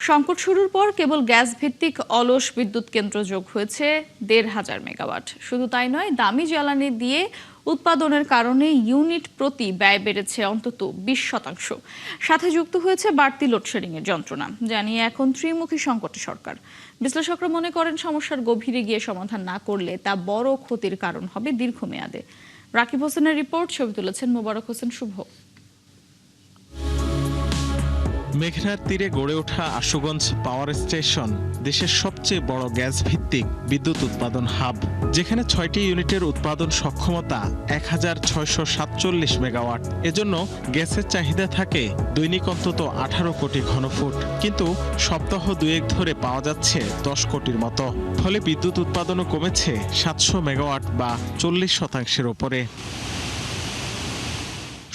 সংকট শুরুর পর কেবল গ্যাস ভিত্তিক অলস বিদ্যুৎ কেন্দ্র যোগ হয়েছে ১,৫০০ মেগাওয়াট। শুধু তাই নয়, দামি জ্বালানি দিয়ে উৎপাদনের কারণে ইউনিট প্রতি ব্যয় বেড়েছে অন্তত ২০%। সাথে যুক্ত হয়েছে বাড়তি লোডশেডিং এর যন্ত্রণা, যা নিয়ে এখন ত্রিমুখী সংকটে সরকার। বিশ্লেষকরা মনে করেন, সমস্যার গভীরে গিয়ে সমাধান না করলে তা বড় ক্ষতির কারণ হবে দীর্ঘমেয়াদে। রাকিব হোসেনের রিপোর্ট, ছবি তুলেছেন মোবারক হোসেন শুভ। মেঘনার তীরে গড়ে ওঠা আশুগঞ্জ পাওয়ার স্টেশন দেশের সবচেয়ে বড় গ্যাস ভিত্তিক বিদ্যুৎ উৎপাদন হাব, যেখানে ৬টি ইউনিটের উৎপাদন সক্ষমতা ১,৬৪৭ মেগাওয়াট। এজন্য গ্যাসের চাহিদা থাকে দৈনিক অন্তত ১৮ কোটি ঘনফুট, কিন্তু সপ্তাহ দুয়েক ধরে পাওয়া যাচ্ছে ১০ কোটির মতো। ফলে বিদ্যুৎ উৎপাদনও কমেছে ৭০০ মেগাওয়াট বা ৪০%-এর ওপরে।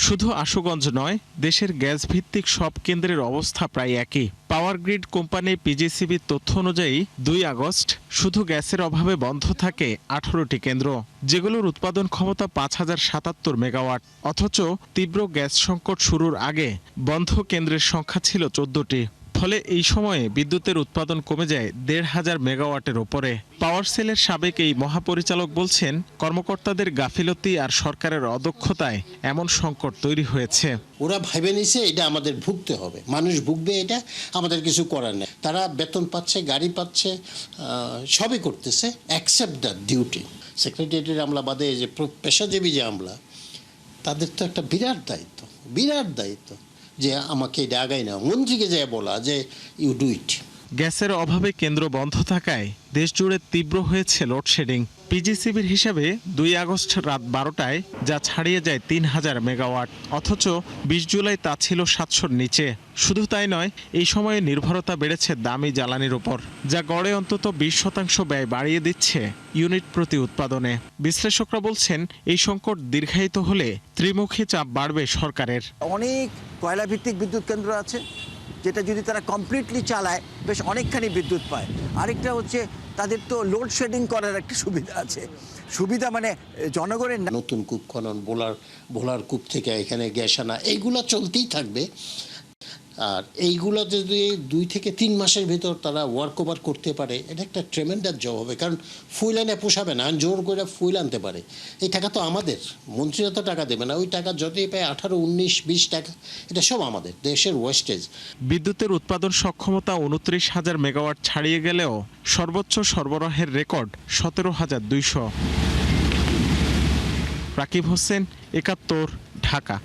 শুধু আশুগঞ্জ নয়, দেশের গ্যাস ভিত্তিক সব কেন্দ্রের অবস্থা প্রায় একই। পাওয়ার গ্রিড কোম্পানি পিজিসিবির তথ্য অনুযায়ী ২ আগস্ট শুধু গ্যাসের অভাবে বন্ধ থাকে ১৮টি কেন্দ্র, যেগুলোর উৎপাদন ক্ষমতা ৫,০৭৭ মেগাওয়াট। অথচ তীব্র গ্যাস সংকট শুরুর আগে বন্ধ কেন্দ্রের সংখ্যা ছিল ১৪টি। ফলে এই সময়ে বিদ্যুতের উৎপাদন কমে যায় ১,৫০০ মেগাওয়াটের ওপরে। পাওয়ার সেলের সাবেক এই মহাপরিচালক বলছেন, কর্মকর্তাদের গাফিলতি আর সরকারের অদক্ষতায় এমন সংকট তৈরি হয়েছে। ওরা ভাবে নিছে এটা আমাদের ভুগতে হবে, মানুষ ভুগবে, এটা আমাদের কিছু করার নেই। তারা বেতন পাচ্ছে, গাড়ি পাচ্ছে, সবই করতেছে, অ্যাকসেপ্ট দ্য ডিউটি। সেক্রেটারিয়েটের আমলা বাদে যে পেশাজীবী যে আমলা, তাদের তো একটা বিরাট দায়িত্ব যে আমাকে এটা আগাই না, মন্ত্রীকে যায় বলা যে ইউ ডু ইট। গ্যাসের অভাবে কেন্দ্র বন্ধ থাকায় দেশজুড়ে তীব্র হয়েছে লোডশেডিং। পিজিসিবির হিসাবে ২ আগস্ট রাত ১২টায় যা ছাড়িয়ে যায় ৩,০০০ মেগাওয়াট, অথচ ২০ জুলাই তা ছিল ৭০০-র নিচে। শুধু তাই নয়, এই সময়ে নির্ভরতা বেড়েছে দামি জ্বালানির উপর, যা গড়ে অন্তত ২০% ব্যয় বাড়িয়ে দিচ্ছে ইউনিট প্রতি উৎপাদনে। বিশ্লেষকরা বলছেন, এই সংকট দীর্ঘায়িত হলে ত্রিমুখী চাপ বাড়বে সরকারের। অনেক কয়লা ভিত্তিক বিদ্যুৎ কেন্দ্র আছে, যেটা যদি তারা কমপ্লিটলি চালায় বেশ অনেকখানি বিদ্যুৎ পায়। আরেকটা হচ্ছে তাদের তো লোডশেডিং করার একটা সুবিধা আছে। সুবিধা মানে জনগণের নতুন কূপ খনন, ভোলার কূপ থেকে এখানে গ্যাস আনা, এইগুলো চলতেই থাকবে। আর এইগুলো যদি ২ থেকে ৩ মাসের ভিতর তারা ওয়ার্ক ওভার করতে পারে, এটা একটা ট্রেমেন্ডাস জব হবে। কারণ ফুয়েল এনে পোষাবে না, জোর করে ফুয়েল আনতে পারে। এই টাকা তো আমাদের, মন্ত্রীরা তো টাকা দেবে না। ওই টাকা যতই পায় ১৮, ১৯, ২০ টাকা, এটা সব আমাদের দেশের ওয়েস্টেজ। বিদ্যুতের উৎপাদন সক্ষমতা ২৯,০০০ মেগাওয়াট ছাড়িয়ে গেলেও সর্বোচ্চ সরবরাহের রেকর্ড ১৭,২০০। রাকিব হোসেন, ৭১, ঢাকা।